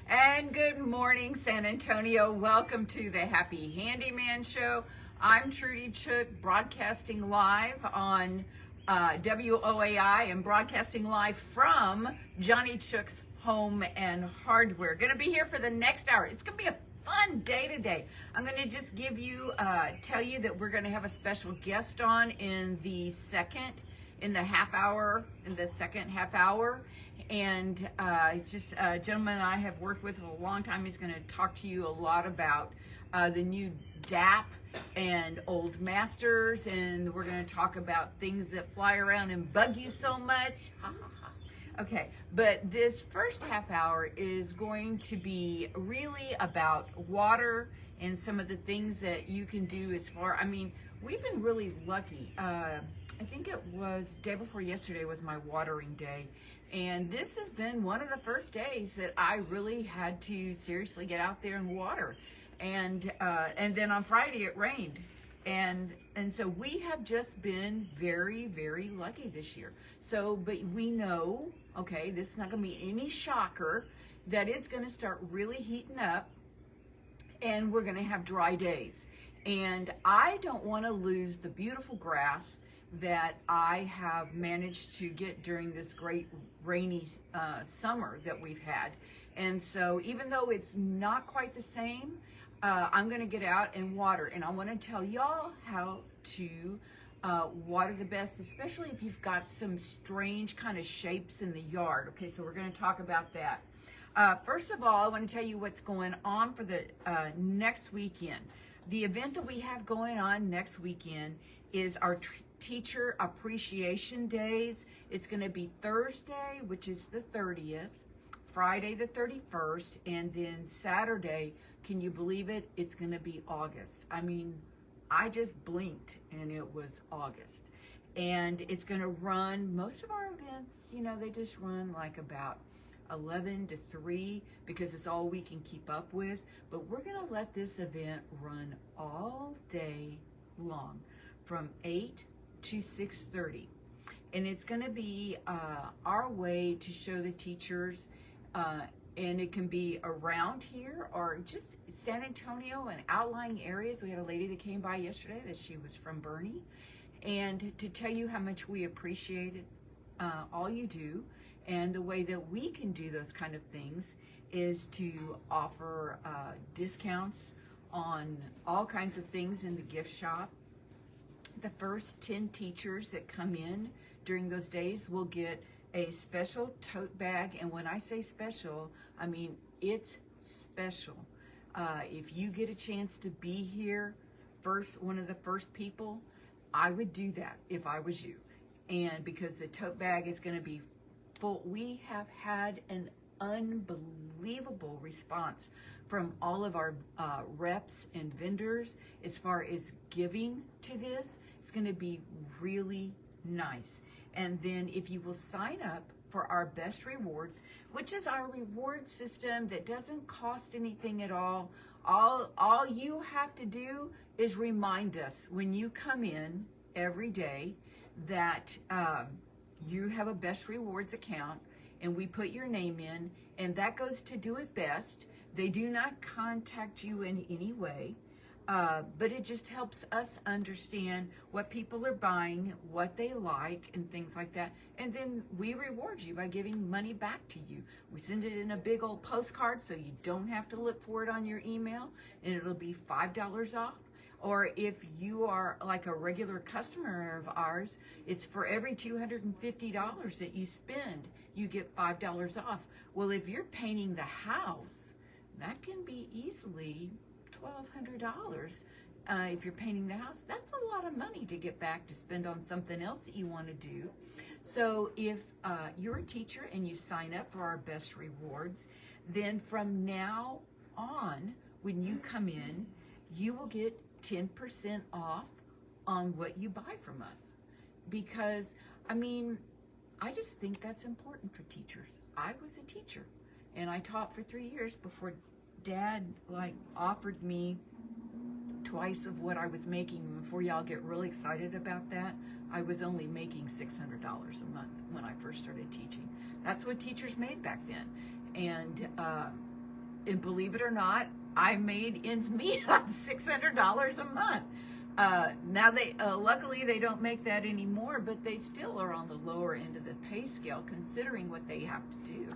And good morning, San Antonio. Welcome to the Happy Handyman Show. I'm Trudy Chook, broadcasting live on WOAI and broadcasting live from Johnny Chook's Home and Hardware. Going to be here for the next hour. It's going to be a fun day today. I'm going to just give you, tell you that we're going to have a special guest on in the second half hour. And it's just a gentleman I have worked with for a long time. He's going to talk to you a lot about the new DAP and old masters, and we're going to talk about things that fly around and bug you so much. Okay, but this first half hour is going to be really about water and some of the things that you can do as far, we've been really lucky. I think it was day before yesterday was my watering day. And this has been one of the first days that I really had to seriously get out there and water. And then on Friday it rained. And so we have just been very, very lucky this year. So, but we know, okay, this is not gonna be any shocker, that it's gonna start really heating up and we're gonna have dry days. And I don't wanna lose the beautiful grass that I have managed to get during this great rainy summer that we've had. And so even though it's not quite the same, I'm gonna get out and water. And I wanna tell y'all how to water the best, especially if you've got some strange kind of shapes in the yard. Okay, so we're gonna talk about that. First of all, I wanna tell you what's going on for the next weekend. The event that we have going on next weekend is our Teacher Appreciation Days. It's going to be Thursday, which is the 30th, Friday the 31st, and then Saturday, can you believe it? It's going to be August. I just blinked and it was August. And it's going to run, most of our events, they just run like about 11 to 3 because it's all we can keep up with. But we're going to let this event run all day long from 8 to 6:30, and it's going to be our way to show the teachers, and it can be around here or just San Antonio and outlying areas. We had a lady that came by yesterday that she was from Bernie, and to tell you how much we appreciate it, all you do. And the way that we can do those kind of things is to offer discounts on all kinds of things in the gift shop. The first 10 teachers that come in during those days will get a special tote bag. And when I say special, I mean it's special. If you get a chance to be here, one of the first people, I would do that if I was you. And because the tote bag is going to be full. We have had an unbelievable response from all of our reps and vendors as far as giving to this. It's going to be really nice. And then if you will sign up for our best rewards, which is our reward system that doesn't cost anything at all you have to do is remind us when you come in every day that you have a best rewards account, and we put your name in, and that goes to Do It Best. They do not contact you in any way, but it just helps us understand what people are buying, what they like, and things like that. And then we reward you by giving money back to you. We send it in a big old postcard so you don't have to look for it on your email, and it'll be $5 off. Or if you are like a regular customer of ours, it's for every $250 that you spend, you get $5 off. Well, if you're painting the house, that can be easily $1,200. If you're painting the house, that's a lot of money to get back to spend on something else that you want to do. So if you're a teacher and you sign up for our best rewards, then from now on, when you come in, you will get 10% off on what you buy from us. Because, I just think that's important for teachers. I was a teacher and I taught for 3 years before Dad offered me twice of what I was making. Before y'all get really excited about that, I was only making $600 a month when I first started teaching. That's what teachers made back then. And and believe it or not, I made ends meet on $600 a month. Now luckily they don't make that anymore, but they still are on the lower end of the pay scale considering what they have to do.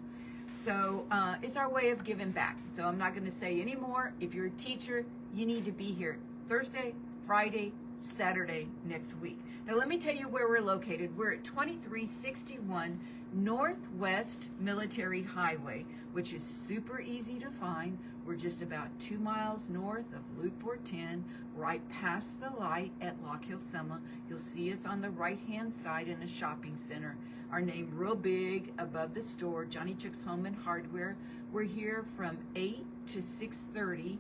So it's our way of giving back. So I'm not going to say anymore. If you're a teacher, you need to be here Thursday, Friday, Saturday next week. Now let me tell you where we're located. We're at 2361 Northwest Military Highway, which is super easy to find. We're just about 2 miles north of Loop 410, right past the light at Lock Hill Summer. You'll see us on the right-hand side in a shopping center. Our name real big above the store, Johnny Chick's Home and Hardware. We're here from 8 to 6:30,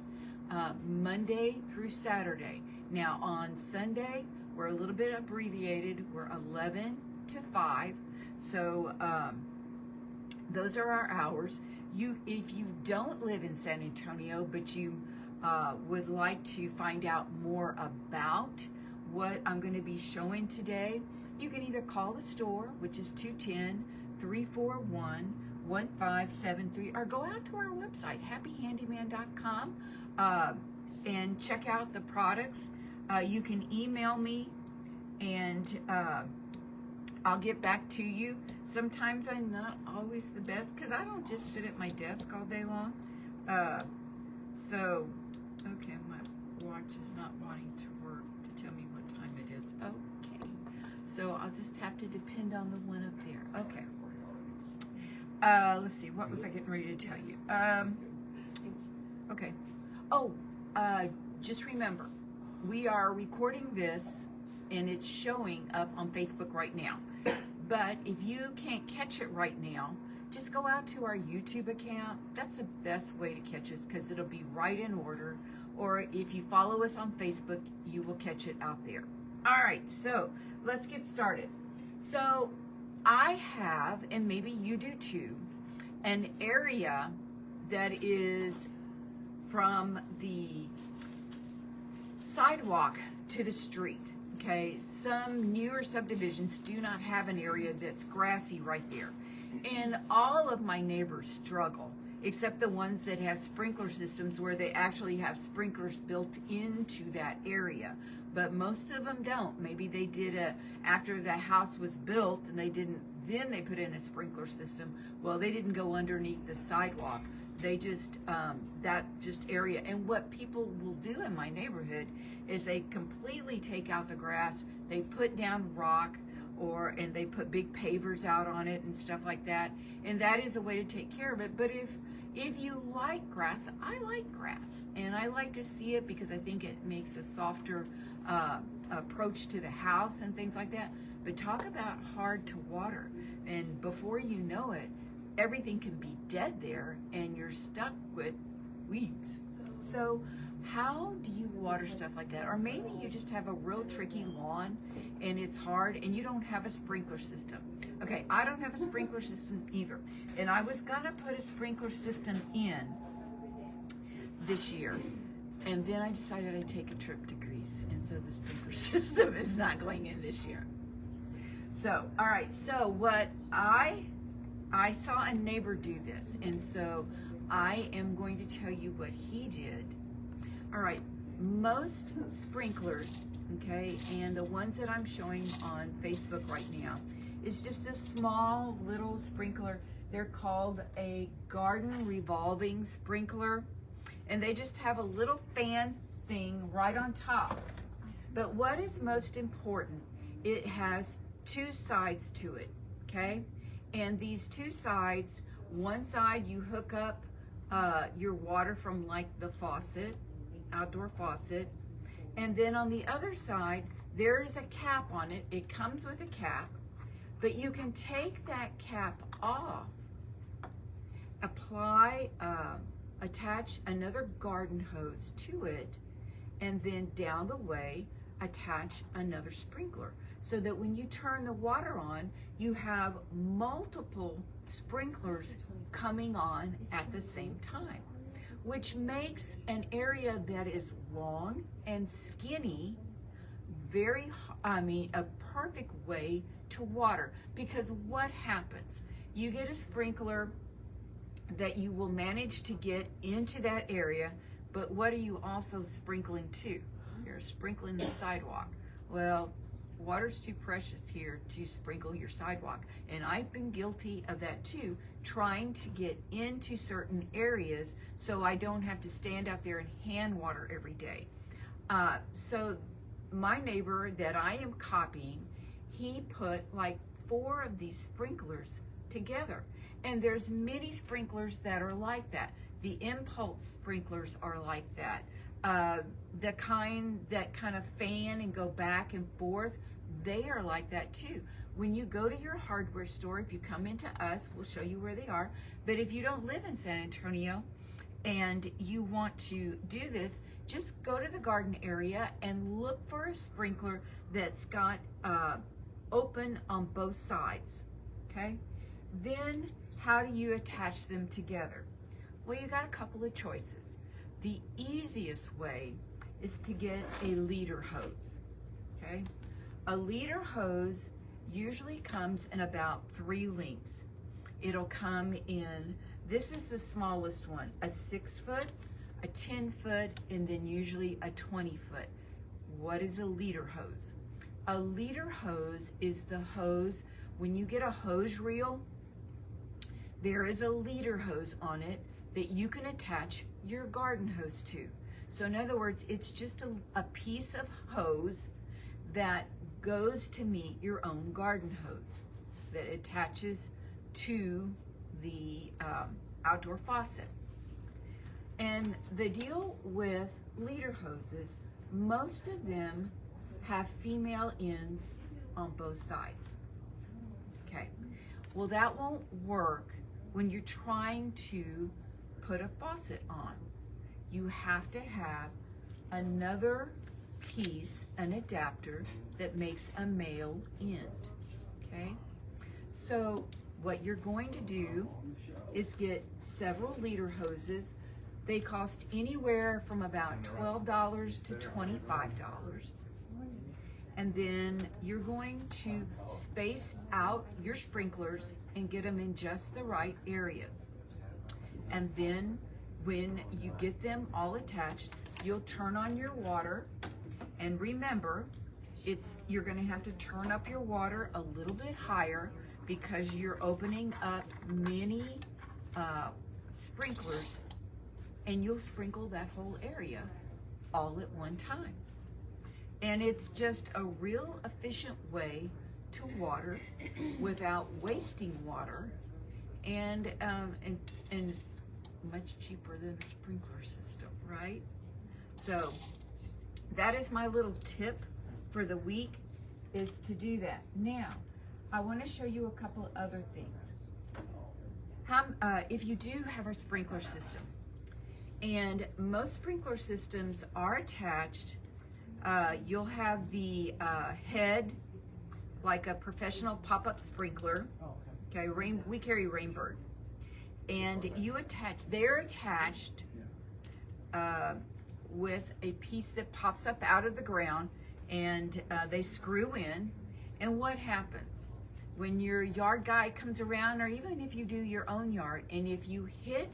Monday through Saturday. Now on Sunday, we're a little bit abbreviated. We're 11 to 5. So those are our hours. If you don't live in San Antonio, but you would like to find out more about what I'm going to be showing today, you can either call the store, which is 210-341-1573, or go out to our website, happyhandyman.com, and check out the products. You can email me, and I'll get back to you. Sometimes I'm not always the best because I don't just sit at my desk all day long. Okay, my watch is not wanting to work to tell me what time it is. Okay, so I'll just have to depend on the one up there. Okay. Let's see, what was I getting ready to tell you? Okay. Oh, just remember, we are recording this and it's showing up on Facebook right now. But if you can't catch it right now, just go out to our YouTube account. That's the best way to catch us because it'll be right in order. Or if you follow us on Facebook, you will catch it out there. All right, so let's get started. So I have, and maybe you do too, an area that is from the sidewalk to the street. Okay, some newer subdivisions do not have an area that's grassy right there. And all of my neighbors struggle, except the ones that have sprinkler systems where they actually have sprinklers built into that area. But most of them don't. Maybe they did after the house was built and then they put in a sprinkler system. Well, they didn't go underneath the sidewalk. They just, that area. And what people will do in my neighborhood is they completely take out the grass, they put down rock, and they put big pavers out on it and stuff like that. And that is a way to take care of it. But if you like grass, I like grass. And I like to see it because I think it makes a softer approach to the house and things like that. But talk about hard to water. And before you know it, everything can be dead there and you're stuck with weeds. So how do you water stuff like that? Or maybe you just have a real tricky lawn and it's hard and you don't have a sprinkler system. Okay, I don't have a sprinkler system either. And I was gonna put a sprinkler system in this year. And then I decided I'd take a trip to Greece. And so the sprinkler system is not going in this year. So, all right, so what I saw a neighbor do this, and so I am going to tell you what he did. All right, most sprinklers, okay, and the ones that I'm showing on Facebook right now, is just a small little sprinkler. They're called a garden revolving sprinkler, and they just have a little fan thing right on top. But what is most important, it has two sides to it, okay? And these two sides, one side you hook up your water from like the faucet, outdoor faucet, and then on the other side, there is a cap on it. It comes with a cap, but you can take that cap off, attach another garden hose to it, and then down the way, attach another sprinkler. So that when you turn the water on, you have multiple sprinklers coming on at the same time, which makes an area that is long and skinny a perfect way to water. Because what happens? You get a sprinkler that you will manage to get into that area. But what are you also sprinkling too? You're sprinkling the sidewalk. Well, water's too precious here to sprinkle your sidewalk. And I've been guilty of that too, trying to get into certain areas so I don't have to stand out there and hand water every day. So my neighbor that I am copying, he put like 4 of these sprinklers together. And there's many sprinklers that are like that. The impulse sprinklers are like that. The kind that kind of fan and go back and forth, they are like that too. When you go to your hardware store, if you come into us, we'll show you where they are. But if you don't live in San Antonio and you want to do this, just go to the garden area and look for a sprinkler that's got open on both sides, okay? Then how do you attach them together? Well, you got a couple of choices. The easiest way is to get a leader hose, okay? A leader hose usually comes in about 3 lengths. It'll come in, this is the smallest one, a 6-foot, a 10-foot, and then usually a 20-foot. What is a leader hose? A leader hose is the hose, when you get a hose reel, there is a leader hose on it that you can attach your garden hose to. So in other words, it's just a piece of hose that goes to meet your own garden hose that attaches to the outdoor faucet. And the deal with leader hoses, most of them have female ends on both sides. Okay, well that won't work when you're trying to put a faucet on. You have to have another piece, an adapter that makes a male end, okay? So what you're going to do is get several leader hoses. They cost anywhere from about $12 to $25. And then you're going to space out your sprinklers and get them in just the right areas. And then when you get them all attached, you'll turn on your water. And remember, you're gonna have to turn up your water a little bit higher because you're opening up many sprinklers, and you'll sprinkle that whole area all at one time. And it's just a real efficient way to water without wasting water, and it's much cheaper than a sprinkler system, right? So that is my little tip for the week, is to do that. Now, I want to show you a couple of other things. If you do have a sprinkler system, and most sprinkler systems are attached, you'll have the head like a professional pop-up sprinkler. Okay, we carry Rainbird, and they're attached with a piece that pops up out of the ground, and they screw in. And what happens when your yard guy comes around, or even if you do your own yard, and if you hit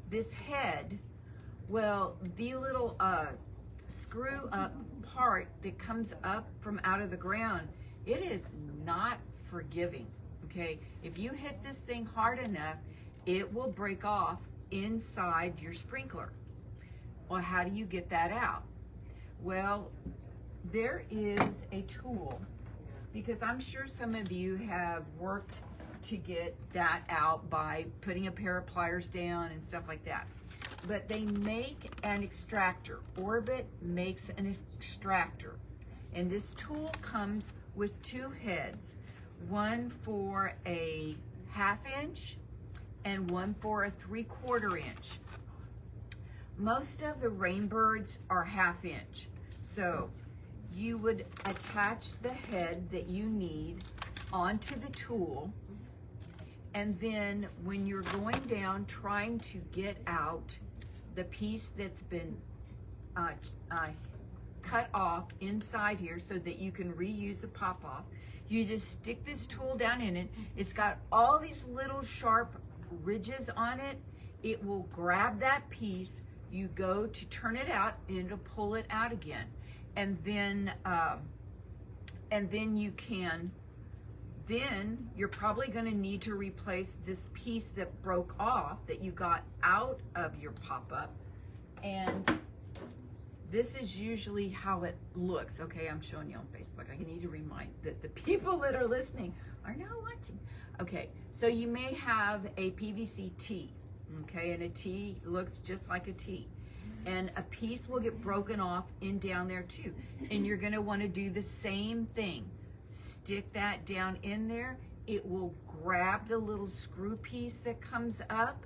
this head, well, the little screw up part that comes up from out of the ground, it is not forgiving, okay? If you hit this thing hard enough, it will break off inside your sprinkler. Well, how do you get that out? Well, there is a tool, because I'm sure some of you have worked to get that out by putting a pair of pliers down and stuff like that. But they make an extractor. Orbit makes an extractor. And this tool comes with 2 heads, one for a 1/2 inch and one for a 3/4 inch. Most of the Rainbirds are 1/2 inch. So you would attach the head that you need onto the tool, and then when you're going down trying to get out the piece that's been cut off inside here so that you can reuse the pop-off, you just stick this tool down in it. It's got all these little sharp ridges on it, it will grab that piece. You go to turn it out and it'll pull it out again. And then you're probably going to need to replace this piece that broke off that you got out of your pop-up. And this is usually how it looks. Okay, I'm showing you on Facebook. I need to remind that the people that are listening are now watching. Okay, so you may have a PVC T, okay, and a T looks just like a T. And a piece will get broken off in down there too. And you're gonna wanna do the same thing. Stick that down in there. It will grab the little screw piece that comes up,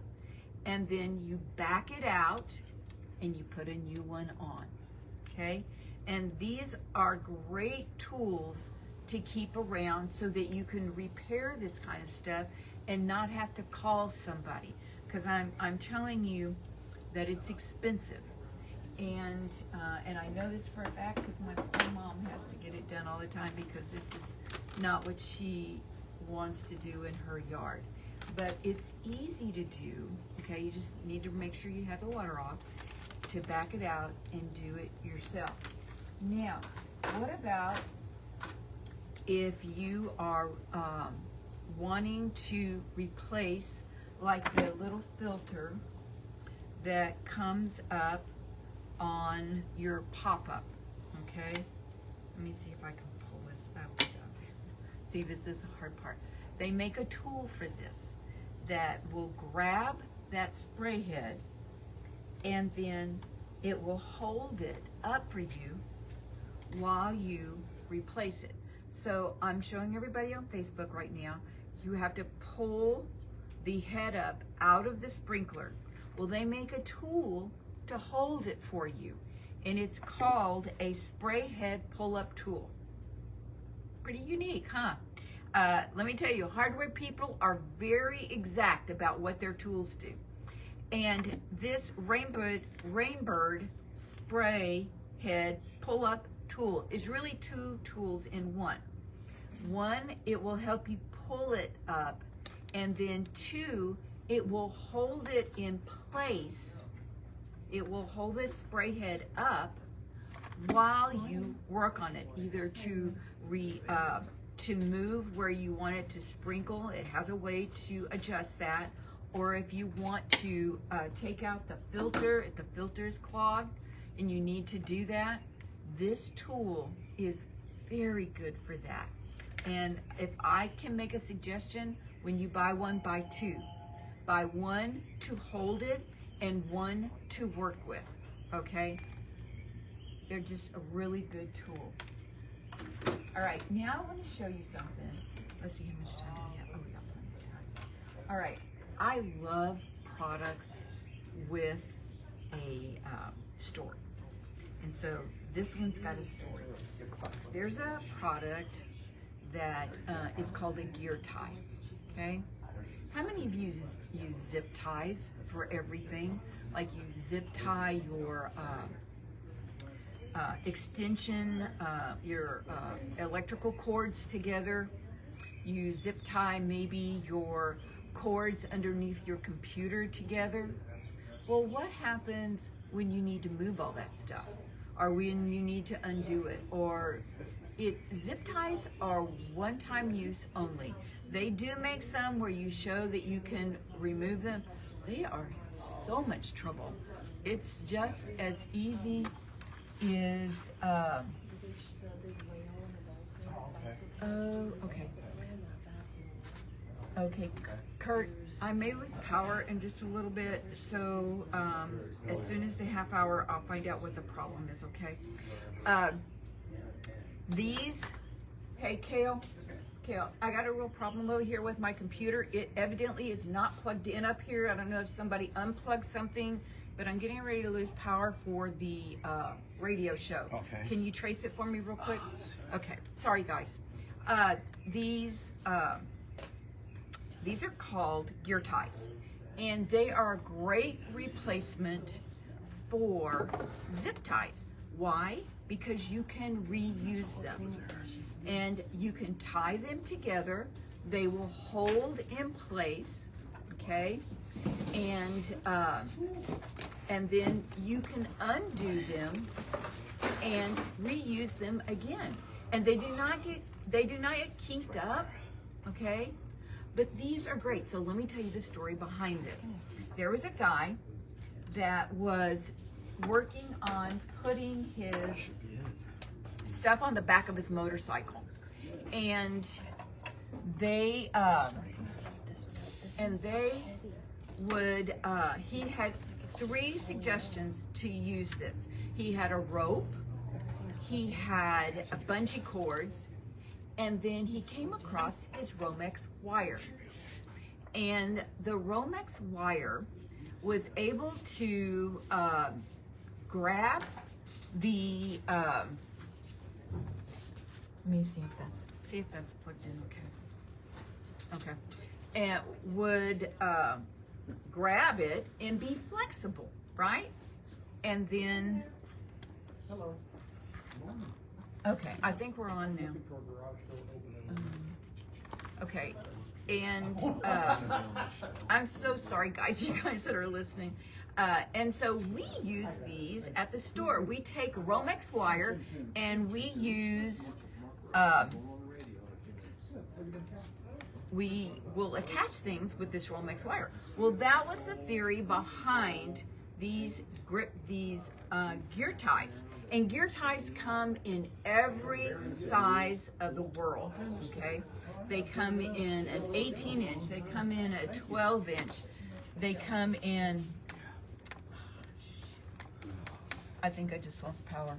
and then you back it out and you put a new one on, okay? And these are great tools to keep around so that you can repair this kind of stuff and not have to call somebody. Because I'm telling you that it's expensive. And I know this for a fact because my poor mom has to get it done all the time because this is not what she wants to do in her yard. But it's easy to do, okay? You just need to make sure you have the water off to back it out and do it yourself. Now, what about if you are wanting to replace like the little filter that comes up on your pop-up, okay? Let me see if I can pull this up. See, this is the hard part. They make a tool for this that will grab that spray head and then it will hold it up for you while you replace it. So I'm showing everybody on Facebook right now, you have to pull the head up out of the sprinkler. Well, they make a tool to hold it for you, and it's called a spray head pull-up tool. Pretty unique, huh? Let me tell you, hardware people are very exact about what their tools do. And this Rainbird spray head pull-up tool is really two tools in one. One, it will help you pull it up, and then two, it will hold it in place. It will hold this spray head up while you work on it, either to move where you want it to sprinkle. It has a way to adjust that. Or if you want to take out the filter, if the filter is clogged and you need to do that, this tool is very good for that. And if I can make a suggestion, when you buy one, buy two. Buy one to hold it and one to work with, okay? They're just a really good tool. All right, now I want to show you something. Let's see how much time do we have. Oh, we got plenty of time. All right, I love products with a story. And so this one's got a story. There's a product that is called a gear tie, okay? How many of you use zip ties for everything? Like you zip tie your extension, your electrical cords together. You zip tie maybe your cords underneath your computer together. Well, what happens when you need to move all that stuff? Or when you need to undo it? Or zip ties are one-time use only. They do make some where you show that you can remove them. They are so much trouble. It's just as easy as, oh, okay. Okay, Kurt, I may lose power in just a little bit, so as soon as the half hour, I'll find out what the problem is, okay? Hey, Kale, I got a real problem over here with my computer. It evidently is not plugged in up here. I don't know if somebody unplugged something, but I'm getting ready to lose power for the radio show. Okay. Can you trace it for me real quick? Okay, sorry guys. These are called gear ties, and they are a great replacement for zip ties. Why? Because you can reuse them, and you can tie them together. They will hold in place, okay? And then you can undo them and reuse them again. And they do not get kinked up, okay? But these are great. So let me tell you the story behind this. There was a guy that was working on putting his stuff on the back of his motorcycle, and they would he had 3 suggestions to use this. He had a rope, he had a bungee cords, and then he came across his Romex wire. And the Romex wire was able to grab the let me see if that's plugged in. Okay, and would grab it and be flexible, right? And then okay, I think we're on now. Okay, and I'm so sorry, guys, you guys that are listening. And so we use these at the store. We take Romex wire and we use, we will attach things with this Romex wire. Well, that was the theory behind these gear ties. And gear ties come in every size of the world, okay? They come in an 18-inch, they come in a 12-inch, they come in, I think I just lost power.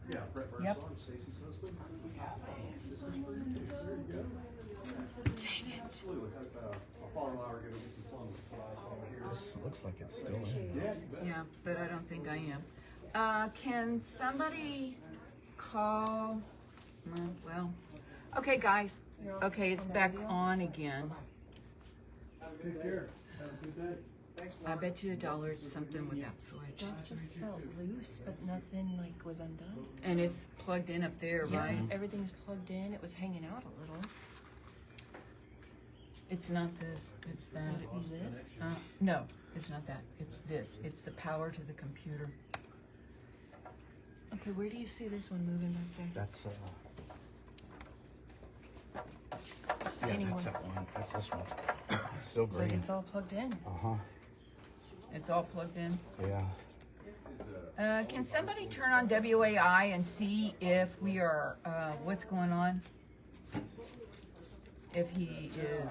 Yeah, Brett Burns Yep. on Stacy's husband. Dang it. This looks like it's still in. Yeah, but I don't think I am. Can somebody call? Well, okay, guys. Okay, it's back on again. Take care. Have a good day. I bet you $1 it's something with that switch. Stuff just felt loose, but nothing like was undone. And it's plugged in up there, right? Everything's plugged in. It was hanging out a little. It's not this, it's that. Would it be this? No, it's not that. It's this. It's the power to the computer. Okay, where do you see this one moving back there? That's Just yeah, anywhere. that's that one. That's this one. It's still But green. it's all plugged in. It's all plugged in. Yeah. Can somebody turn on WAI and see if we are, what's going on? If he is,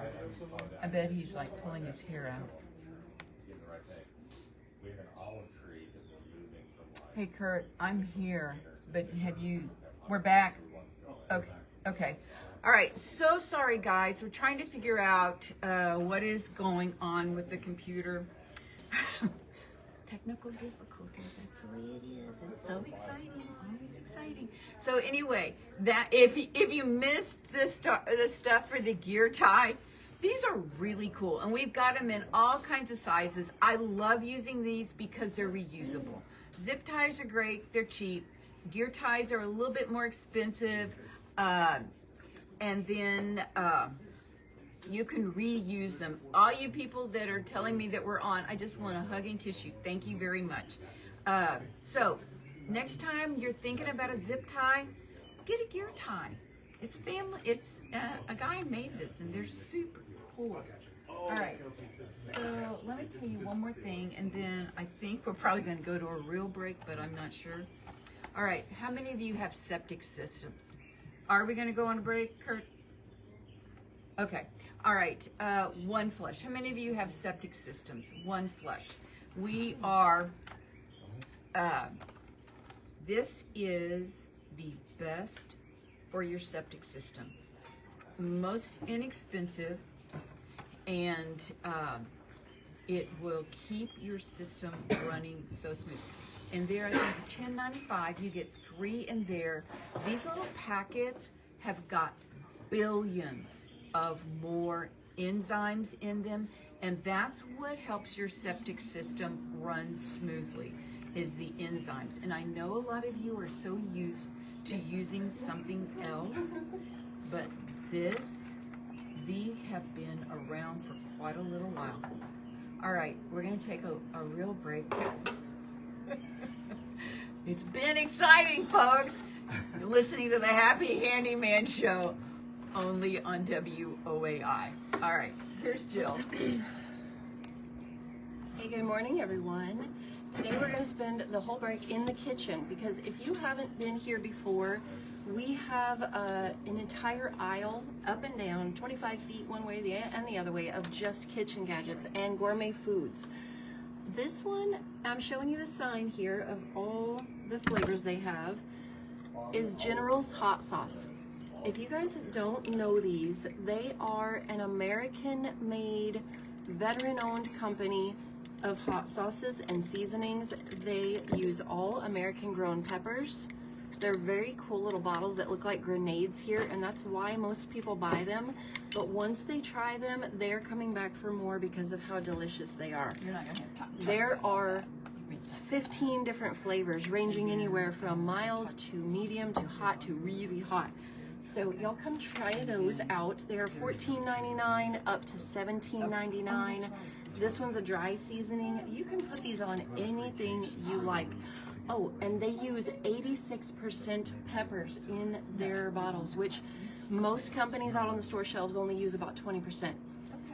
I bet he's like pulling his hair out. Hey Kurt, I'm here, but we're back. Okay, okay. All right, so sorry guys. We're trying to figure out what is going on with the computer. Technical difficulties, that's the way it is. It's so exciting, always exciting. So anyway, that if you missed the stuff for the gear tie, these are really cool. And we've got them in all kinds of sizes. I love using these because they're reusable. Zip ties are great, they're cheap. Gear ties are a little bit more expensive. And then you can reuse them. All you people that are telling me that we're on, I just want to hug and kiss you. Thank you very much. So next time you're thinking about a zip tie, get a gear tie. It's family. It's a guy made this, and they're super cool. All right. So let me tell you one more thing, and then I think we're probably going to go to a real break, but I'm not sure. All right. How many of you have septic systems? Are we going to go on a break, Kurt? Okay. All right. One flush. How many of you have septic systems? One flush. We are, this is the best for your septic system. Most inexpensive, and it will keep your system running so smooth. And there, I think $10.95, you get 3 in there. These little packets have got billions of more enzymes in them, and that's what helps your septic system run smoothly, is the enzymes. And I know a lot of you are so used to using something else, but these have been around for quite a little while. All right, we're going to take a real break. It's been exciting, folks. You're listening to the Happy Handyman Show, only on WOAI. All right, here's Jill. Hey, good morning, everyone. Today we're going to spend the whole break in the kitchen because if you haven't been here before, we have an entire aisle up and down, 25 feet one way and the other way, of just kitchen gadgets and gourmet foods. This one, I'm showing you the sign here of all the flavors they have, is General's Hot Sauce. If you guys don't know these, they are an American-made, veteran-owned company of hot sauces and seasonings. They use all American-grown peppers. They're very cool little bottles that look like grenades here, and that's why most people buy them. But once they try them, they're coming back for more because of how delicious they are. There are 15 different flavors, ranging anywhere from mild to medium to hot to really hot. So y'all come try those out. They are $14.99 up to $17.99. This one's a dry seasoning. You can put these on anything you like. Oh, and they use 86% peppers in their bottles, which most companies out on the store shelves only use about 20%.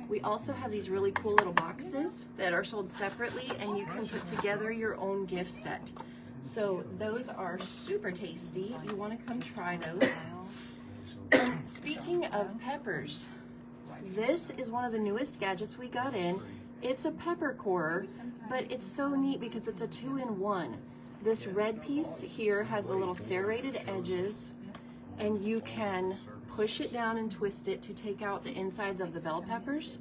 We also have these really cool little boxes that are sold separately, and you can put together your own gift set. So those are super tasty. You want to come try those. Speaking of peppers, this is one of the newest gadgets we got in. It's a pepper corer, but it's so neat because it's a 2-in-1. This red piece here has the little serrated edges, and you can push it down and twist it to take out the insides of the bell peppers.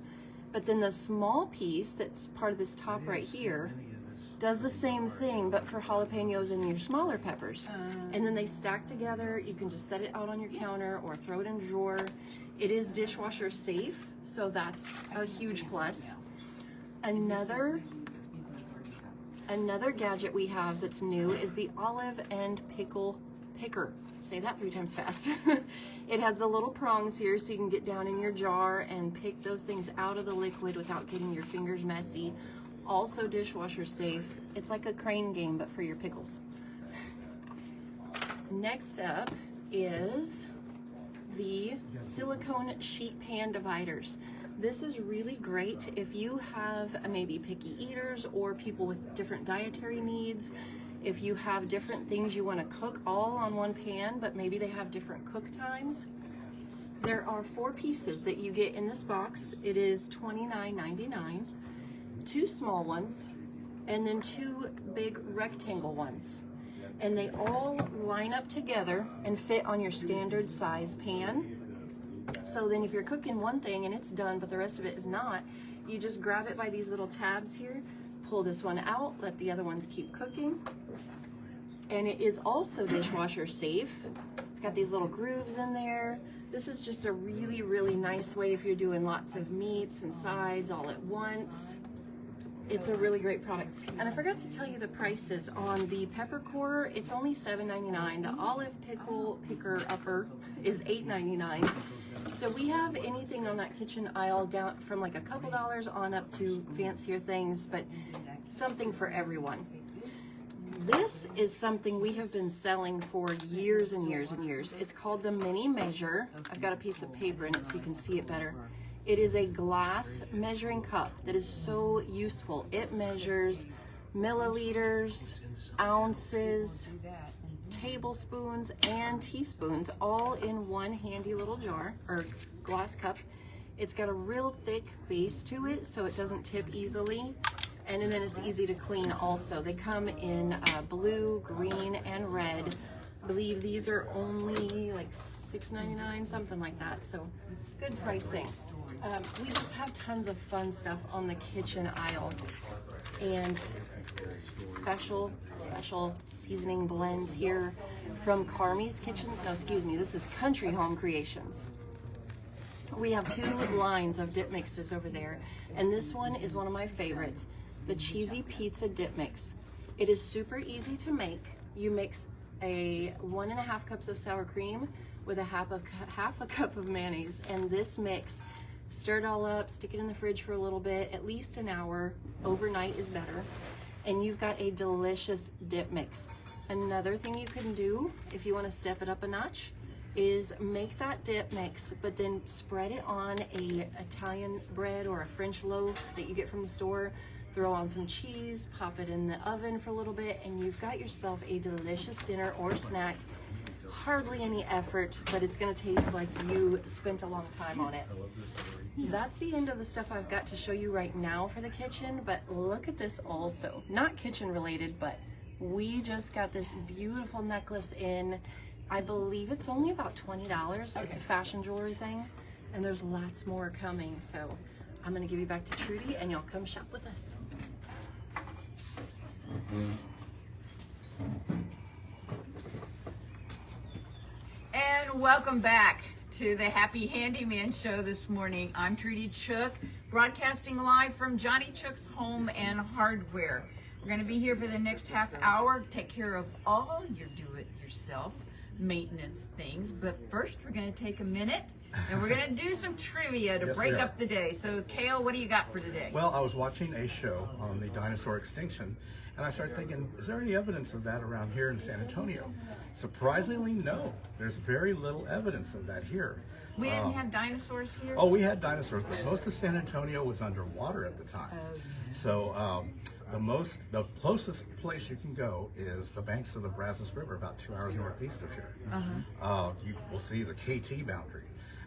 But then the small piece that's part of this top right here does the same thing, but for jalapenos and your smaller peppers. And then they stack together. You can just set it out on your counter or throw it in a drawer. It is dishwasher safe, so that's a huge plus. Another gadget we have that's new is the olive and pickle picker. Say that 3 times fast. It has the little prongs here so you can get down in your jar and pick those things out of the liquid without getting your fingers messy. Also dishwasher safe. It's like a crane game, but for your pickles. Next up is the silicone sheet pan dividers. This is really great if you have maybe picky eaters or people with different dietary needs. If you have different things you want to cook all on one pan, but maybe they have different cook times. There are 4 pieces that you get in this box. It is $29.99, 2 small ones, and then 2 big rectangle ones. And they all line up together and fit on your standard size pan. So then if you're cooking one thing and it's done, but the rest of it is not, you just grab it by these little tabs here, pull this one out, let the other ones keep cooking. And it is also dishwasher safe. It's got these little grooves in there. This is just a really, really nice way if you're doing lots of meats and sides all at once. It's a really great product. And I forgot to tell you the prices on the pepper corer. It's only $7.99. The olive pickle picker upper is $8.99. So we have anything on that kitchen aisle down from like a couple dollars on up to fancier things, but something for everyone. This is something we have been selling for years and years and years. It's called the Mini Measure. I've got a piece of paper in it so you can see it better. It is a glass measuring cup that is so useful. It measures milliliters, ounces, tablespoons, and teaspoons all in one handy little jar or glass cup. It's got a real thick base to it so it doesn't tip easily, and then it's easy to clean also. They come in blue, green, and red. I believe these are only like $6.99, something like that, so good pricing. We just have tons of fun stuff on the kitchen aisle, and special seasoning blends here from Carmi's Kitchen. No, excuse me, this is Country Home Creations. We have 2 lines of dip mixes over there, and this one is one of my favorites, the Cheesy Pizza Dip Mix. It is super easy to make. You mix a 1.5 cups of sour cream with a half a cup of mayonnaise, and this mix Stir it all up, stick it in the fridge for a little bit, at least an hour. Overnight is better. And you've got a delicious dip mix. Another thing you can do if you want to step it up a notch is make that dip mix, but then spread it on a Italian bread or a French loaf that you get from the store. Throw on some cheese, pop it in the oven for a little bit, and you've got yourself a delicious dinner or snack. Hardly any effort, but it's gonna taste like you spent a long time on it. That's the end of the stuff I've got to show you right now for the kitchen, but look at this also. Not kitchen related, but we just got this beautiful necklace in. I believe it's only about $20. It's a fashion jewelry thing, and there's lots more coming. So I'm gonna give you back to Trudy, and y'all come shop with us. And welcome back to the Happy Handyman Show this morning. I'm Trudy Chook, broadcasting live from Johnny Chook's Home and Hardware. We're going to be here for the next half hour, take care of all your do-it-yourself maintenance things. But first, we're going to take a minute and we're going to do some trivia to break up the day. So, Kale, what do you got for today? Well, I was watching a show on the dinosaur extinction, and I started thinking, is there any evidence of that around here in San Antonio? Surprisingly, no. There's very little evidence of that here. We didn't have dinosaurs here? Oh, we had dinosaurs, but most of San Antonio was underwater at the time. Oh, yeah. So the closest place you can go is the banks of the Brazos River, about 2 hours northeast of here. You will see the KT boundary,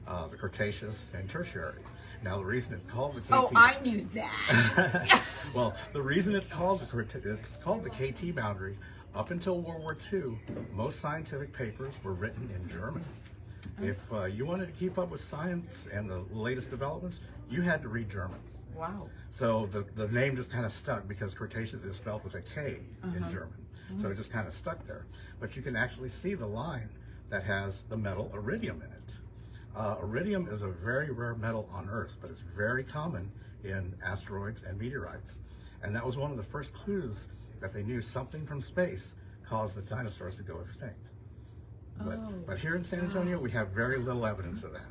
the Cretaceous and Tertiary. Now, the reason it's called the KT... Oh, I knew that. Well, the reason it's called the KT boundary, up until World War II, most scientific papers were written in German. If you wanted to keep up with science and the latest developments, you had to read German. Wow. So the name just kind of stuck because Cretaceous is spelled with a K in German. So it just kind of stuck there. But you can actually see the line that has the metal iridium in it. Iridium is a very rare metal on Earth, but it's very common in asteroids and meteorites. And that was one of the first clues that they knew something from space caused the dinosaurs to go extinct. But here in San Antonio, we have very little evidence of that.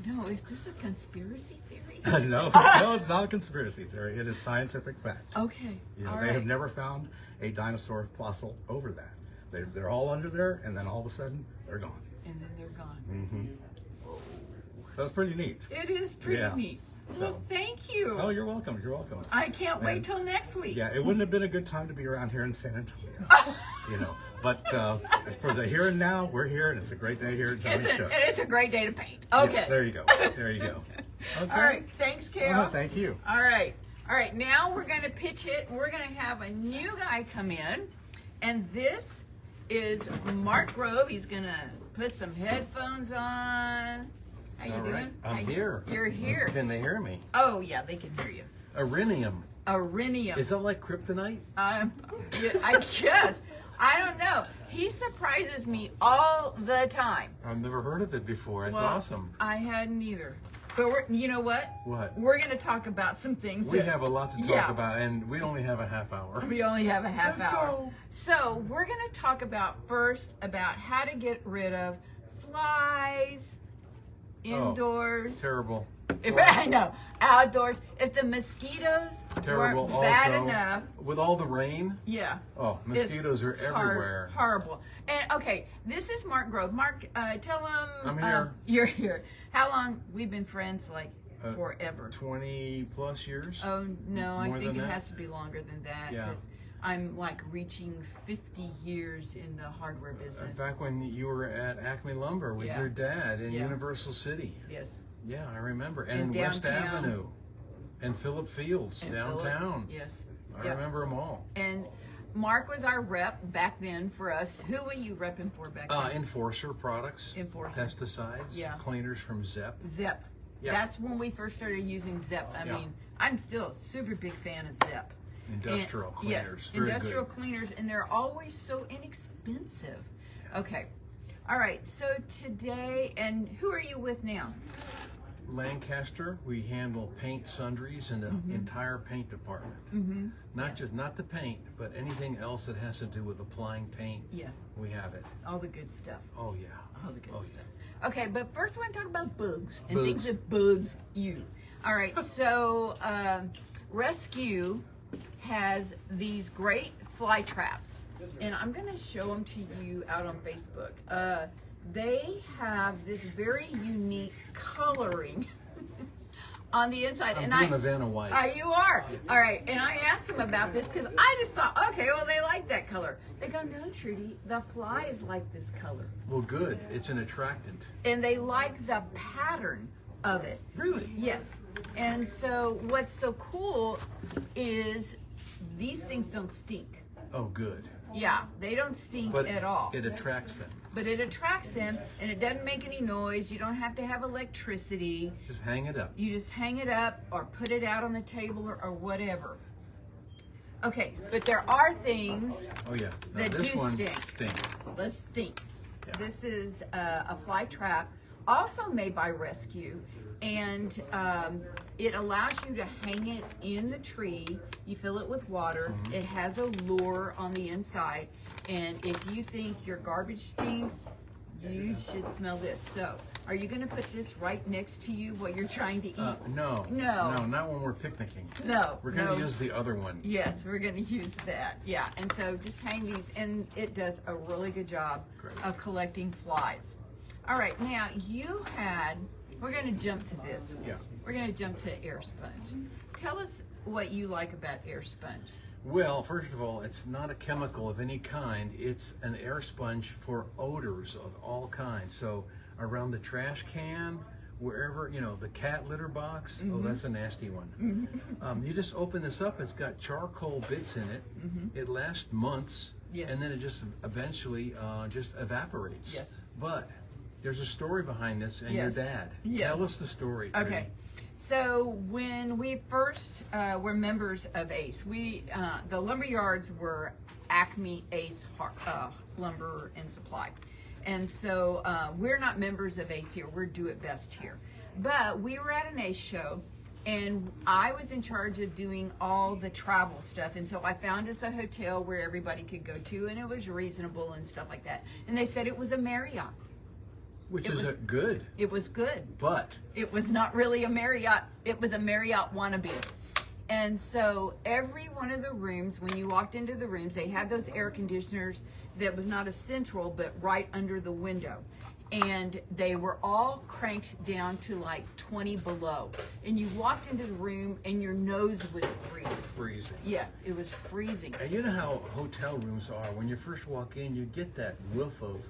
No, is this a conspiracy theory? No, it's not a conspiracy theory. It is scientific fact. Okay. You know, all they right. have never found a dinosaur fossil over that. They're all under there, and then all of a sudden, they're gone. And then they're gone. That's pretty neat. It is pretty neat. Well, So- thank you. Oh, you're welcome. You're welcome. I can't wait And- till next week. Yeah, it wouldn't have been a good time to be around here in San Antonio. You know, but for the here and now, we're here, and it's a great day here at Johnny Show. It is a great day to paint. Okay. Yeah, there you go. There you go. Okay. All right. Thanks, Carol. Oh, thank you. All right. All right. Now we're going to pitch it. We're going to have a new guy come in. And this is Mark Grove. He's going to put some headphones on. How you All doing? right. I'm here. You're here. Can they hear me? Oh, yeah. They can hear you. Irinium. Irinium. Is that like kryptonite? Yeah, I guess. I don't know. He surprises me all the time. I've never heard of it before. It's Well, awesome. I hadn't either. But you know what? What? We're going to talk about some things. We that- have a lot to talk Yeah. about, and we only have a half hour. We only have a half Let's hour. go. So we're going to talk about how to get rid of flies indoors. Terrible. If I know, outdoors. If the mosquitoes Terrible. weren't bad Also, enough, with all the rain, yeah. oh, mosquitoes are everywhere. Horrible. And okay, this is Mark Grove. Mark, tell him I'm here. You're here. How long we've been friends? Like forever. 20 plus years. Oh no, I More think it than that? has to be longer than that. Yeah. 'Cause I'm like reaching 50 years in the hardware business. Back when you were at Acme Lumber with Yeah. your dad in Yeah. Universal City. Yes. Yeah, I remember. And And West downtown. Avenue. And Phillip Fields And downtown. Philip, yes. I Yep. remember them all. And Mark was our rep back then for us. Who were you repping for back then? Enforcer products. Enforcer. Pesticides. Yeah. Cleaners from Zep. Zep. Yeah. That's when we first started using Zep. I Yeah. mean, I'm still a super big fan of Zep. Industrial And- cleaners. Yes, Very industrial good. cleaners, and they're always so inexpensive. Okay. All right. So today, and who are you with now? Lancaster, we handle paint sundries and the entire paint department. Not the paint, but anything else that has to do with applying paint. Yeah. We have it. All the good stuff. Oh yeah. All the good Oh, stuff. Okay, but first we're going to talk about bugs and Bugs. things that bugs you. All right, so Rescue has these great fly traps, and I'm going to show them to you out on Facebook. They have this very unique coloring on the inside. I'm and doing a Vanna White. you are? All right, and I asked them about this because I just thought, okay, well, they like that color. They go, no, Trudy, the flies like this color. Well, good. It's an attractant. And they like the pattern of it. Really? Yes. And so what's so cool is these things don't stink. Oh, good. Yeah, they don't stink But at all. it attracts them. But it attracts them, and it doesn't make any noise. You don't have to have electricity. Just hang it up. You just hang it up or put it out on the table or whatever. Okay, but there are things Oh yeah. Now, that this do one stink. stinks. The stink. Yeah. This is a fly trap, also made by Rescue, and it allows you to hang it in the tree. You fill it with water. It has a lure on the inside, and if you think your garbage stinks, you should smell this. So, are you going to put this right next to you while you're trying to eat? No. No. No, not when we're picnicking. No. We're going to no. use the other one. Yes, we're going to use that. Yeah, and so just hang these, and it does a really good job Great. of collecting flies. All right, now we're going to jump to this. Yeah. We're going to jump to air sponge. Tell us what you like about air sponge. Well, first of all, it's not a chemical of any kind. It's an air sponge for odors of all kinds. So around the trash can, wherever, the cat litter box, oh, that's a nasty one. You just open this up, it's got charcoal bits in it. It lasts months, Yes. and then it just eventually just evaporates. Yes. But there's a story behind this, and Yes. your dad. Yes. Tell us the story. Trudy. Okay. So when we first were members of ACE, the lumber yards were Acme ACE Lumber and Supply. And so we're not members of ACE here, we're Do It Best here. But we were at an ACE show, and I was in charge of doing all the travel stuff. And so I found us a hotel where everybody could go to, and it was reasonable and stuff like that. And they said it was a Marriott. Which It is was- a good, It was good. but It was not really a Marriott. It was a Marriott wannabe. And so every one of the rooms, when you walked into the rooms, they had those air conditioners that was not a central, but right under the window. And they were all cranked down to like 20 below. And you walked into the room and your nose would freeze. freezing. Yes, it was freezing. And you know how hotel rooms are. When you first walk in, you get that whiff of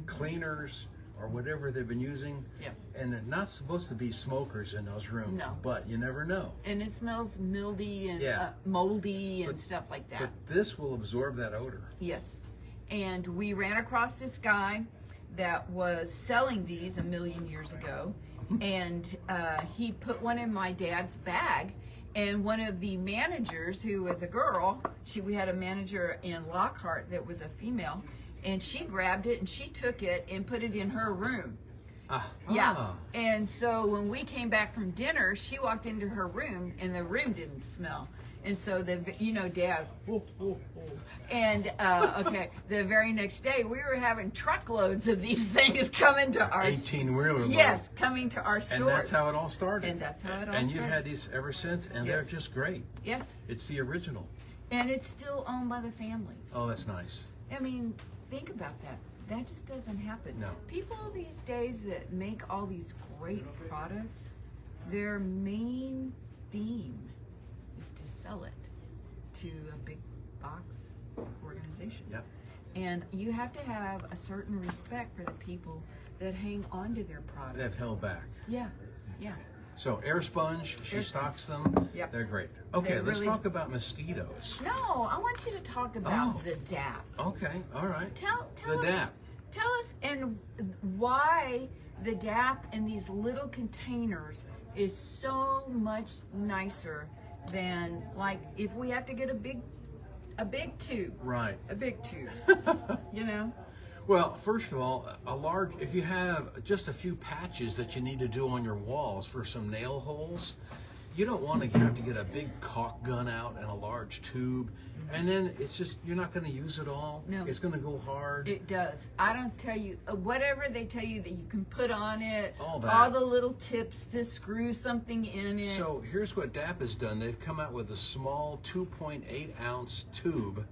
cleaners or whatever they've been using. Yeah. And they're not supposed to be smokers in those rooms. No. But you never know. And it smells mildy and Yeah. moldy and stuff like that. But this will absorb that odor. Yes. And we ran across this guy that was selling these a million years ago. And he put one in my dad's bag. And one of the managers, who was a girl, we had a manager in Lockhart that was a female, and she grabbed it and she took it and put it in her room. Yeah. Ah. And so when we came back from dinner, she walked into her room and the room didn't smell. And so Dad, and okay, the very next day we were having truckloads of these things coming to our 18-wheeler load. Yes, coming to our store. And that's how it all started. And that's how it all And you've started. had these ever since, and Yes. they're just great. Yes, It's the original. and it's still owned by the family. Oh, that's nice. I mean, think about that. That just doesn't happen. No. People these days that make all these great products, their main theme is to sell it to a big box organization. Yep. And you have to have a certain respect for the people that hang on to their products. They've held back. Yeah, yeah. So air sponge, she Air stocks them. Yep. They're great. Okay, They let's really- talk about mosquitoes. No, I want you to talk about Oh. the DAP. Okay, all right. Tell The us, DAP. Tell us and why the DAP in these little containers is so much nicer than, like, if we have to get a big tube. Right. A big tube. You know? Well, first of all, if you have just a few patches that you need to do on your walls for some nail holes, you don't want to have to get a big caulk gun out and a large tube, and then it's just, you're not going to use it all. No. It's going to go hard. It does. I don't tell you, whatever they tell you that you can put on it, All that. all the little tips to screw something in it. So here's what DAP has done. They've come out with a small 2.8 ounce tube.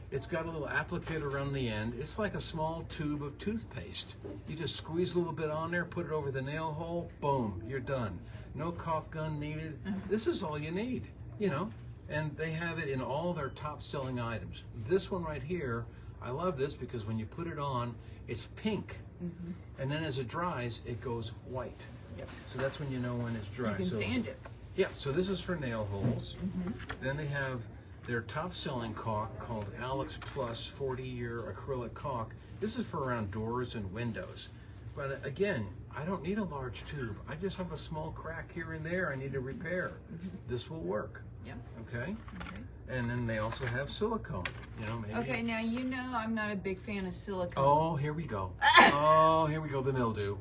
It's got a little applicator around the end. It's like a small tube of toothpaste. You just squeeze a little bit on there, put it over the nail hole, boom, you're done. No caulk gun needed. This is all you need, you know. And they have it in all their top selling items. This one right here, I love this because when you put it on, it's pink. And then as it dries, it goes white. Yep. So that's when you know when it's dry. You can So- sand it. Yeah, so this is for nail holes. Then they have their top selling caulk called Alex Plus 40-year acrylic caulk. This is for around doors and windows. But again, I don't need a large tube. I just have a small crack here and there I need to repair. This will work. Yeah. Okay? And then they also have silicone. You know, maybe. Okay, now you know I'm not a big fan of silicone. Oh, here we go. Oh, here we go, the mildew.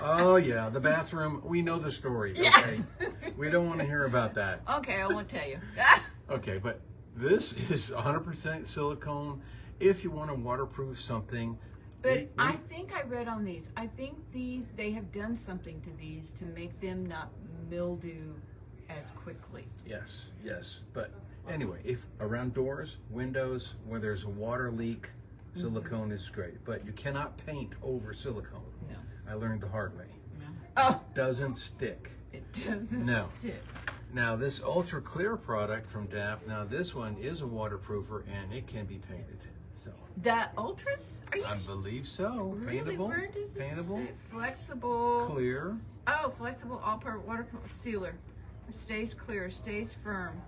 Oh, yeah, the bathroom. We know the story. Okay. We don't want to hear about that. Okay, I won't tell you. Okay, but this is 100% silicone. If you want to waterproof something, But I think I read on these, I think they have done something to these to make them not mildew as quickly. yes. But anyway, if around doors, windows, where there's a water leak, silicone is great. But you cannot paint over silicone. No. I learned the hard way. Oh, Doesn't stick. it doesn't No. stick. Now this ultra clear product from DAP, now this one is a waterproofer and it can be painted. So That ultras? Are you I believe so. really? Paintable, Where does it paintable, say? Flexible. clear. Oh, flexible all-purpose waterproof sealer. It stays clear, stays firm.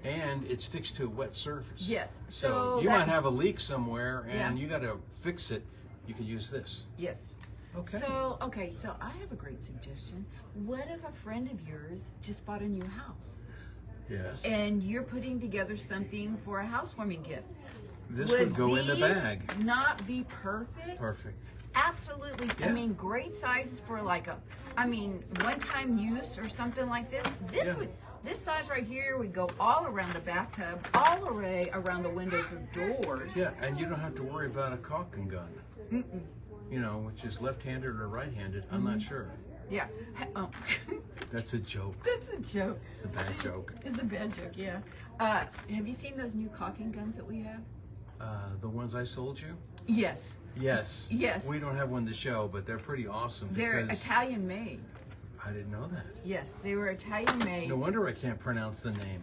And it sticks to a wet surface. Yes. So So you that- might have a leak somewhere and Yeah. you got to fix it. You can use this. Yes. Okay. So I have a great suggestion. What if a friend of yours just bought a new house Yes. and you're putting together something for a housewarming gift? This would go in the these bag. Not be perfect? Perfect. Absolutely. I Yeah. mean, great sizes for like one-time use or something like this. Yeah. This size right here would go all around the bathtub, all array around the windows and doors. Yeah, and you don't have to worry about a caulking gun. You know, which is left-handed or right-handed. I'm not sure. Yeah. Oh. That's a joke. That's a joke. It's a bad joke. It's a bad joke, yeah. Have you seen those new caulking guns that we have? The ones I sold you? Yes. Yes. Yes. We don't have one to show, but they're pretty awesome. They're because Italian made. I didn't know that. Yes, they were Italian made. No wonder I can't pronounce the name.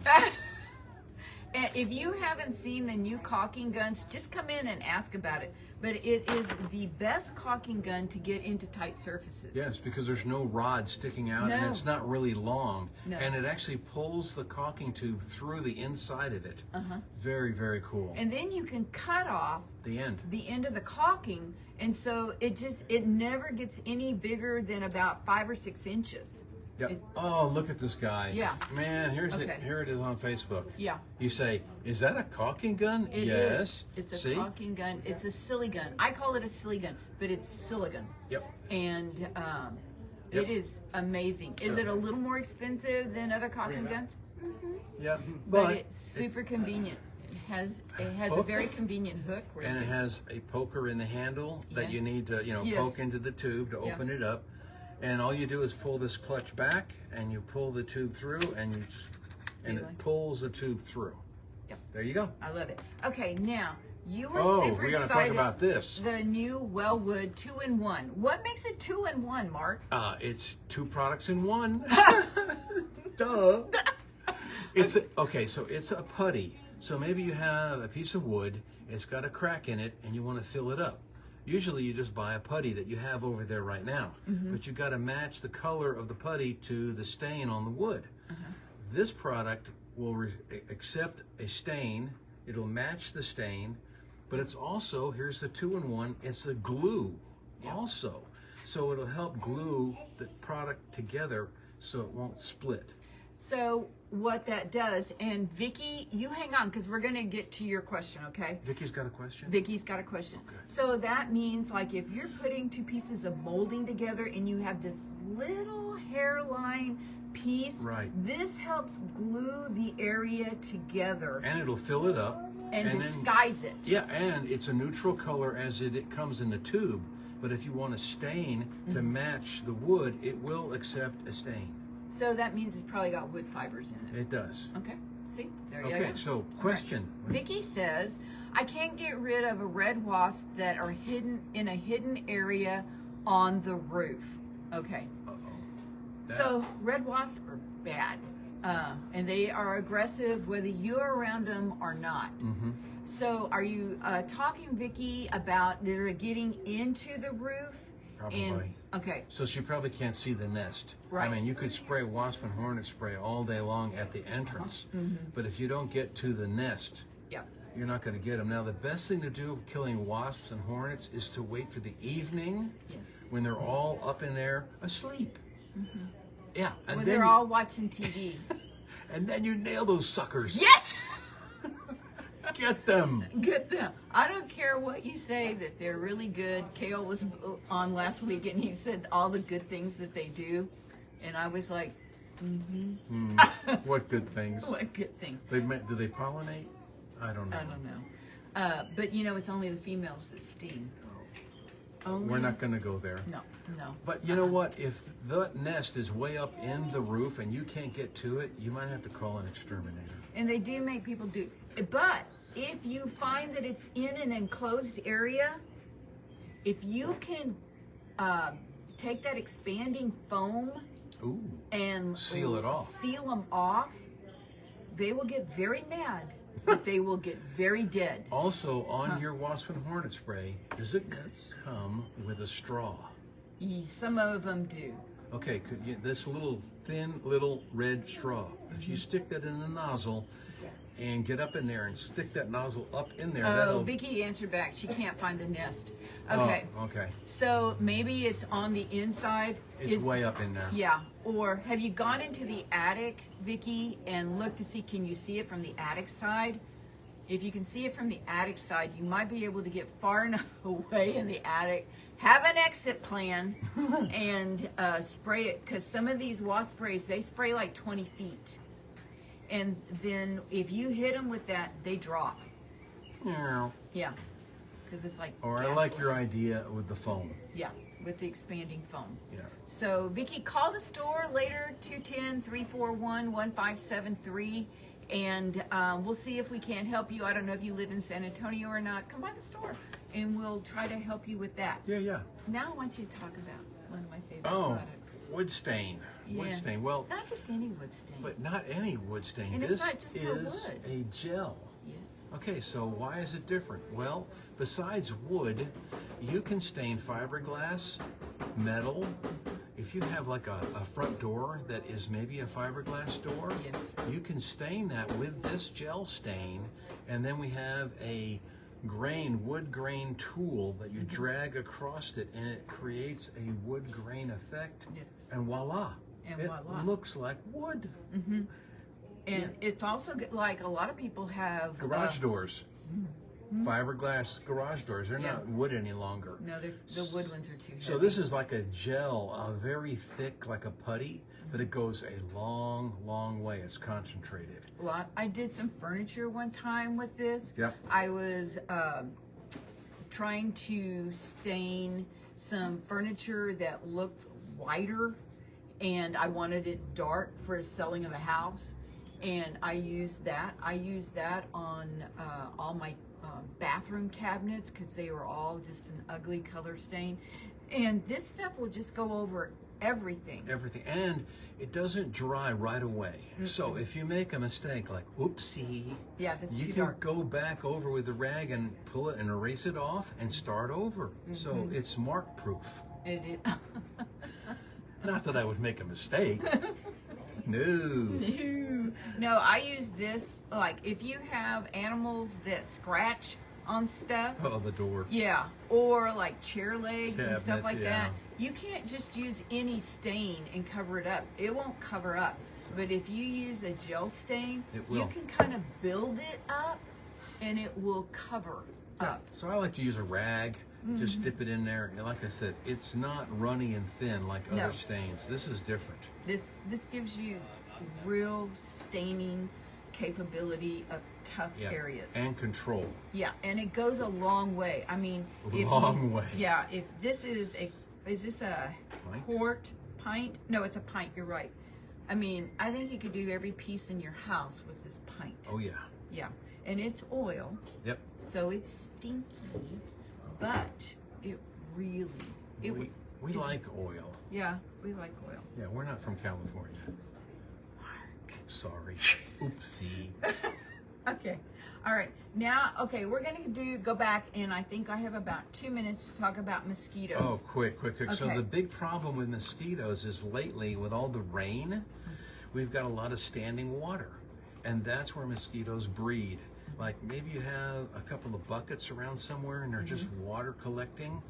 And if you haven't seen the new caulking guns, just come in and ask about it. But it is the best caulking gun to get into tight surfaces. Yes, because there's no rod sticking out and No. it's not really long. No. And it actually pulls the caulking tube through the inside of it. Very, very cool. And then you can cut off The end. the end of the caulking, and so it never gets any bigger than about 5 or 6 inches. Yep. It- Oh, look at this guy. Yeah. Man, Okay. here it is on Facebook. Yeah. You say, is that a caulking gun? It is. Yes. It's a See? caulking gun. It's a silly gun. I call it a silly gun, but it's silicone. Yep. And Yep. it is amazing. Is it a little more expensive than other caulking guns? Yep. But it's super convenient. It has a Hook. very convenient hook. where And you it can- has a poker in the handle that Yeah. you need to, Yes. poke into the tube to Yeah. open it up. And all you do is pull this clutch back and you pull the tube through and Really? it pulls the tube through. Yep. There you go. I love it. Okay, now you were Oh, super we gotta talk excited. about this. The new Wellwood 2-in-1. What makes it 2-in-1, Mark? It's 2 products in one. Duh. So it's a putty. So maybe you have a piece of wood, it's got a crack in it, and you want to fill it up. Usually you just buy a putty that you have over there right now, but you got to match the color of the putty to the stain on the wood. This product will accept a stain, it'll match the stain, but it's also, here's the 2-in-1, it's a glue also. So it'll help glue the product together so it won't split. So what that does, and Vicki, you hang on because we're going to get to your question, okay? Vicky's got a question? Vicky's got a question. Okay. So that means like if you're putting two pieces of molding together and you have this little hairline piece, Right. this helps glue the area together And it'll fill it up. and then- disguise it. Yeah, and it's a neutral color as it comes in the tube. But if you want a stain to match the wood, it will accept a stain. So that means it's probably got wood fibers in it. It does. Okay, see, there you Okay, go. so question. Vicky says, I can't get rid of a red wasp that are hidden in a hidden area on the roof. Okay, Uh-oh. so red wasps are bad. And they are aggressive whether you're around them or not. Mm-hmm. So are you talking, Vicky, about they're getting into the roof? Probably. Okay, So she probably can't see the nest. Right. I mean, you could spray wasp and hornet spray all day long at the entrance, but if you don't get to the nest, yeah. you're not going to get them. Now, the best thing to do for killing wasps and hornets is to wait for the evening Yes. when they're all up in there asleep. Yeah, and When then they're all watching TV. and then you nail those suckers. Yes! Get them. Get them. I don't care what you say that they're really good. Kale was on last week and he said all the good things that they do. And I was like, What good things? what good things? Do they pollinate? I don't know. I don't know. But you know, it's only the females that sting. Only, We're not going to go there. No, no. But you know what? If the nest is way up in the roof and you can't get to it, you might have to call an exterminator. And they do make people do. But if you find that it's in an enclosed area, if you can take that expanding foam Ooh. and Seal it off. seal them off, they will get very mad, but they will get very dead. Also, on your wasp and hornet spray, does it come with a straw? Some of them do. Okay, this little thin little red straw. If you stick that in the nozzle and get up in there and stick that nozzle up in there, Oh, that'll. Vicky answered back. She can't find the nest. Okay. Oh, okay. So maybe it's on the inside. It's way up in there. Yeah. Or have you gone into the attic, Vicky, and looked to see, can you see it from the attic side? If you can see it from the attic side, you might be able to get far enough away in the attic, have an exit plan, and spray it. Because some of these wasp sprays, they spray like 20 feet. And then if you hit them with that, they drop. Yeah. Yeah. Because it's like Or I like gasoline. your idea with the foam. Yeah, with the expanding foam. Yeah. So, Vicki, call the store later, 210-341-1573, and we'll see if we can't help you. I don't know if you live in San Antonio or not. Come by the store, and we'll try to help you with that. Yeah. Now I want you to talk about one of my favorite Oh, products. wood stain. Wood Yeah. stain. Well, Not just any wood stain. but not any wood stain. And it's This not just for is wood. a gel. Yes. Okay, so why is it different? Well, besides wood, you can stain fiberglass, metal. If you have like a front door that is maybe a fiberglass door, Yes. you can stain that with this gel stain. And then we have a wood grain tool that you drag across it, and it creates a wood grain effect. Yes. And voila. And it voila. looks like wood. And it's also good, like a lot of people have Garage doors. Fiberglass garage doors. They're Yeah. not wood any longer. No, the wood ones are too heavy. So this is like a gel, very thick, like a putty, but it goes a long, long way. It's concentrated. Well, I did some furniture one time with this. Yep. I was trying to stain some furniture that looked whiter, and I wanted it dark for the selling of a house. And I used that. I used that on all my bathroom cabinets because they were all just an ugly color stain. And this stuff will just go over everything. Everything. And it doesn't dry right away. So if you make a mistake, like, oopsie, Yeah, that's you too can dark. go back over with the rag and pull it and erase it off and start over. So it's mark proof. It Not that I would make a mistake. No. No, I use this, like, if you have animals that scratch on stuff, Oh, the door. yeah, or like chair legs and stuff Cabinet, like yeah. that, you can't just use any stain and cover it up. It won't cover up. But if you use a gel stain, It you will. can kind of build it up and it will cover up. So I like to use a rag, just dip it in there. And like I said, it's not runny and thin like No. other stains. This is different. This gives you real staining capability of tough Yeah. areas. And control. Yeah, and it goes a long way. I mean, Long way. Yeah, if this is this a Pint? pint? No, it's a pint. You're right. I mean, I think you could do every piece in your house with this pint. Oh yeah. Yeah, and it's oil, Yep. so it's stinky, but it really We like oil. yeah, we like oil. Yeah, we're not from California. Sorry. Oopsie. Okay. All right. Now, okay, we're going to go back, and I think I have about 2 minutes to talk about mosquitoes. Oh, quick. So Okay. the big problem with mosquitoes is lately, with all the rain, we've got a lot of standing water. And that's where mosquitoes breed. Like maybe you have a couple of buckets around somewhere and they're just water collecting.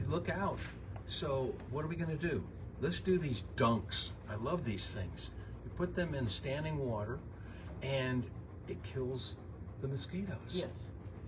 Look out. So what are we going to do? Let's do these dunks. I love these things. You put them in standing water and it kills the mosquitoes. Yes.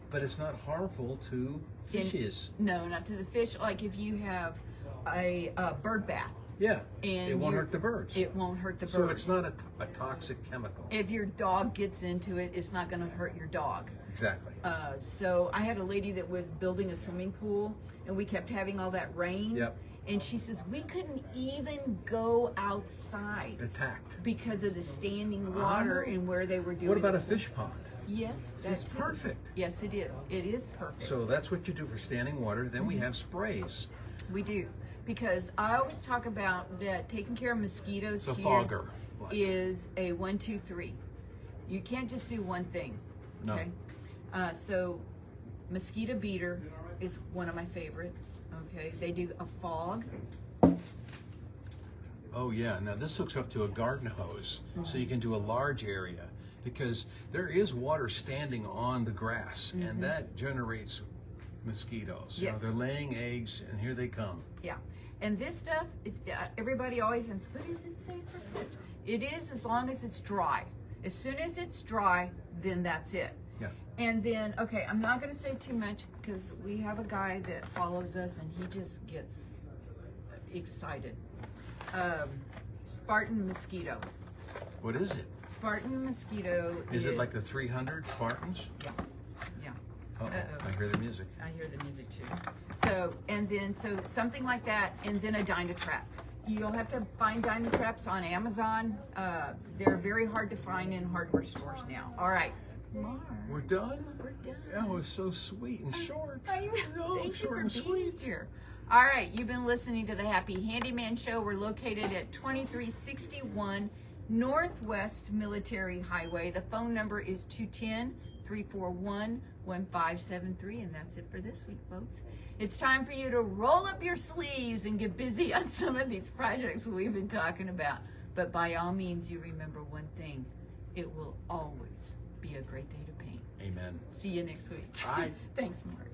But it's not harmful to fishes. No, not to the fish. Like if you have a bird bath, Yeah. and it won't you're- hurt the birds. it won't hurt the birds. So it's not a toxic chemical. If your dog gets into it, it's not going to hurt your dog. Exactly. So I had a lady that was building a swimming pool, and we kept having all that rain. Yep. And she says we couldn't even go outside Attacked. because of the standing water and where they were doing. What about a it. fish pond? Yes, See, that's it's perfect. Yes, it is. It is perfect. So that's what you do for standing water. Then we have sprays. We do, because I always talk about that taking care of mosquitoes It's a here fogger. is a 1, 2, 3. You can't just do one thing. No. Okay. So mosquito beater is one of my favorites. Okay. They do a fog. Oh yeah. Now this hooks up to a garden hose, so you can do a large area because there is water standing on the grass, and that generates mosquitoes. You know, Yes. they're laying eggs, and here they come. Yeah. And this stuff, everybody always says, but is it safe for pets? It is, as long as it's dry. As soon as it's dry, then that's it. Yeah. And then, okay, I'm not going to say too much because we have a guy that follows us and he just gets excited. Spartan mosquito. What is it? Spartan mosquito Is it like the 300 Spartans? Yeah. Yeah. Uh-oh. Uh-oh. I hear the music. I hear the music too. So, and then, so something like that, and then a Dynatrap. You'll have to find Dynatraps on Amazon. They're very hard to find in hardware stores now. All right. Mark, We're done? we're done. That was so sweet and short. Thank you Short for and being sweet. here. All right, you've been listening to the Happy Handyman Show. We're located at 2361 Northwest Military Highway. The phone number is 210-341-1573, and that's it for this week, folks. It's time for you to roll up your sleeves and get busy on some of these projects we've been talking about. But by all means, you remember one thing. It will always be a great day to paint. Amen. See you next week. Bye. Thanks, Mark.